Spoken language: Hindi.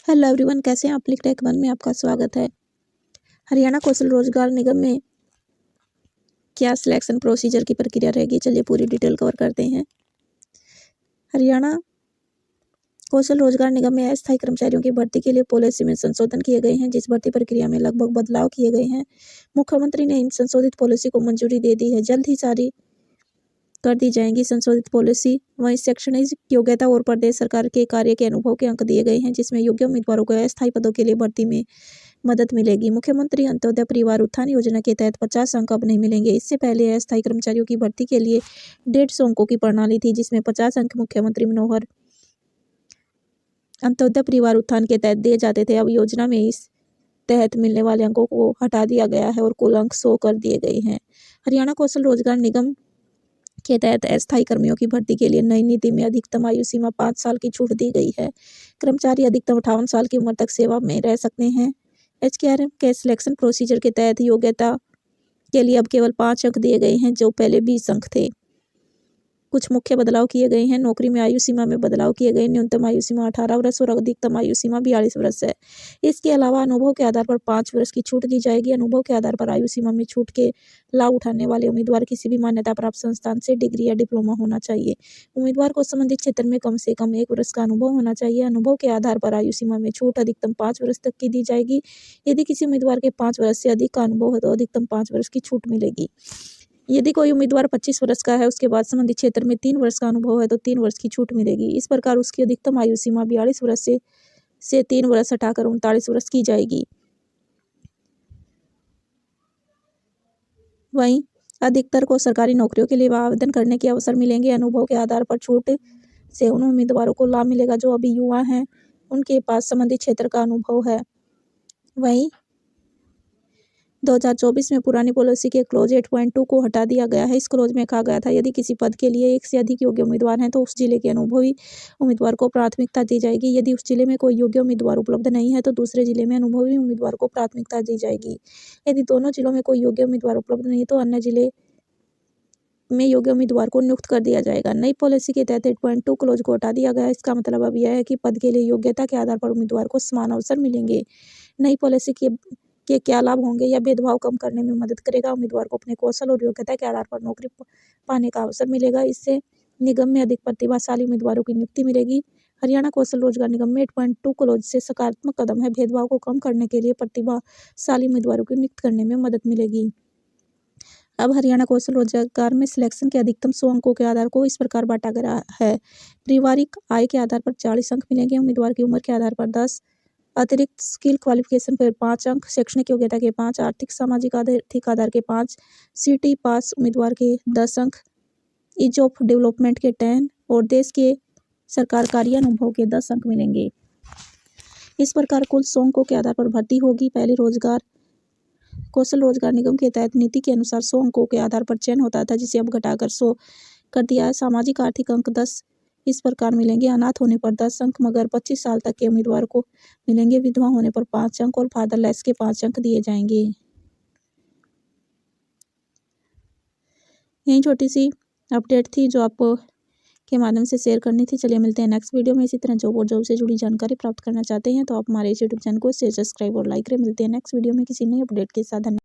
हेलो एवरीवन, कैसे हैं आप? क्लिक टेक वन में आपका स्वागत है। हरियाणा कौशल रोजगार निगम में क्या सिलेक्शन प्रोसीजर की प्रक्रिया रहेगी, चलिए पूरी डिटेल कवर करते हैं। हरियाणा कौशल रोजगार निगम में अस्थायी कर्मचारियों की भर्ती के लिए पॉलिसी में संशोधन किए गए हैं, जिस भर्ती प्रक्रिया में लगभग बदलाव किए गए हैं। मुख्यमंत्री ने इन संशोधित पॉलिसी को मंजूरी दे दी है। जल्द ही जारी कर दी जाएंगी संशोधित पॉलिसी। वहीं शैक्षणिक योग्यता और प्रदेश सरकार के कार्य के अनुभव के अंक दिए गए हैं, जिसमें योग्य उम्मीदवारों को अस्थायी पदों के लिए भर्ती में मदद मिलेगी। मुख्यमंत्री अंत्योदय परिवार उत्थान योजना के तहत 50 अंक अब नहीं मिलेंगे। इससे पहले अस्थायी कर्मचारियों की भर्ती के लिए 150 अंकों की प्रणाली थी, जिसमें 50 अंक मुख्यमंत्री मनोहर अंत्योदय परिवार उत्थान के तहत दिए जाते थे। अब योजना में इस तहत मिलने वाले अंकों को हटा दिया गया है और कुल अंक 100 कर दिए गए हैं। हरियाणा कौशल रोजगार निगम के तहत अस्थायी कर्मियों की भर्ती के लिए नई नीति में अधिकतम आयु सीमा 5 साल की छूट दी गई है। कर्मचारी अधिकतम 58 साल की उम्र तक सेवा में रह सकते हैं। HKRM के सिलेक्शन प्रोसीजर के तहत योग्यता के लिए अब केवल 5 अंक दिए गए हैं, जो पहले 20 अंक थे। कुछ मुख्य बदलाव किए गए हैं। नौकरी में आयु सीमा में बदलाव किए गए। न्यूनतम आयु सीमा 18 वर्ष और अधिकतम आयु सीमा 42 वर्ष है। इसके अलावा अनुभव के आधार पर 5 वर्ष की छूट दी जाएगी। अनुभव के आधार पर आयु सीमा में छूट के लाभ उठाने वाले उम्मीदवार किसी भी मान्यता प्राप्त संस्थान से डिग्री या डिप्लोमा होना चाहिए। उम्मीदवार को संबंधित क्षेत्र में कम से कम 1 वर्ष का अनुभव होना चाहिए। अनुभव के आधार पर आयु सीमा में छूट अधिकतम 5 वर्ष तक की दी जाएगी। यदि किसी उम्मीदवार के 5 वर्ष से अधिक का अनुभव है तो अधिकतम 5 वर्ष की छूट मिलेगी। यदि कोई उम्मीदवार 25 वर्ष का है, उसके बाद संबंधित क्षेत्र में 3 वर्ष का अनुभव है तो 3 वर्ष की छूट मिलेगी। इस प्रकार उसकी अधिकतम आयु सीमा 42 वर्ष से 3 वर्ष हटाकर 39 वर्ष की जाएगी। वहीं अधिकतर को सरकारी नौकरियों के लिए आवेदन करने के अवसर मिलेंगे। अनुभव के आधार पर छूट से उन उम्मीदवारों को लाभ मिलेगा जो अभी युवा हैं, उनके पास संबंधित क्षेत्र का अनुभव है। वहीं 2024 में पुरानी पॉलिसी के क्लोज 8.2 को हटा दिया गया है। इस क्लोज में कहा गया था, यदि किसी पद के लिए 1 से अधिक योग्य उम्मीदवार हैं तो उस जिले के अनुभवी उम्मीदवार को प्राथमिकता दी जाएगी। यदि उस जिले में कोई योग्य उम्मीदवार उपलब्ध नहीं है तो दूसरे जिले में अनुभवी उम्मीदवार को प्राथमिकता दी जाएगी। यदि दोनों जिलों में कोई योग्य उम्मीदवार उपलब्ध नहीं तो अन्य जिले में योग्य उम्मीदवार को नियुक्त कर दिया जाएगा। नई पॉलिसी के तहत 8.2 क्लोज को हटा दिया गया है। इसका मतलब अब यह है कि पद के लिए योग्यता के आधार पर उम्मीदवार को समान अवसर मिलेंगे। नई पॉलिसी के क्या लाभ होंगे? यह भेदभाव कम करने में मदद करेगा। उम्मीदवार को अपने कौशल और योग्यता के आधार पर नौकरी पाने का अवसर मिलेगा। इससे निगम में अधिक प्रतिभाशाली उम्मीदवारों की नियुक्ति मिलेगी। हरियाणा कौशल रोजगार निगम में 8.2 क्लोज से सकारात्मक कदम है। भेदभाव को कम करने के लिए प्रतिभाशाली उम्मीदवारों की नियुक्त करने में मदद मिलेगी। अब हरियाणा कौशल रोजगार में सिलेक्शन के अधिकतम 100 अंकों के आधार को इस प्रकार बांटा गया है। पारिवारिक आय के आधार पर 40 अंक मिलेंगे। उम्मीदवार की उम्र के आधार पर 10, अतिरिक्त स्किल क्वालिफिकेशन पर 5 अंक, शैक्षणिक योग्यता के 5, आर्थिक सामाजिक आर्थिक आधार के 5, सिटी पास उम्मीदवार के 10 अंक, ईज ऑफ डेवलपमेंट के 10 और देश के सरकार कार्य अनुभव के 10 अंक मिलेंगे। इस प्रकार कुल 100 अंकों के आधार पर भर्ती होगी। पहले कौशल रोजगार निगम के तहत नीति के अनुसार 100 अंकों के आधार पर चयन होता था, जिसे अब घटाकर 100 कर दिया है। सामाजिक आर्थिक अंक 10 इस प्रकार मिलेंगे। अनाथ होने पर 10 अंक मगर 25 साल तक के उम्मीदवार को मिलेंगे। विधवा होने पर 5 अंक और फादरलेस के 5 अंक दिए जाएंगे। यही छोटी सी अपडेट थी जो आपको के माध्यम से शेयर करनी थी। चलिए मिलते हैं नेक्स्ट वीडियो में। इसी तरह जॉब और जॉब से जुड़ी जानकारी प्राप्त करना चाहते हैं तो आप हमारे यूट्यूब चैनल को शेयर, सब्सक्राइब और लाइक करें। मिलते हैं नेक्स्ट वीडियो में किसी नई अपडेट के साथ।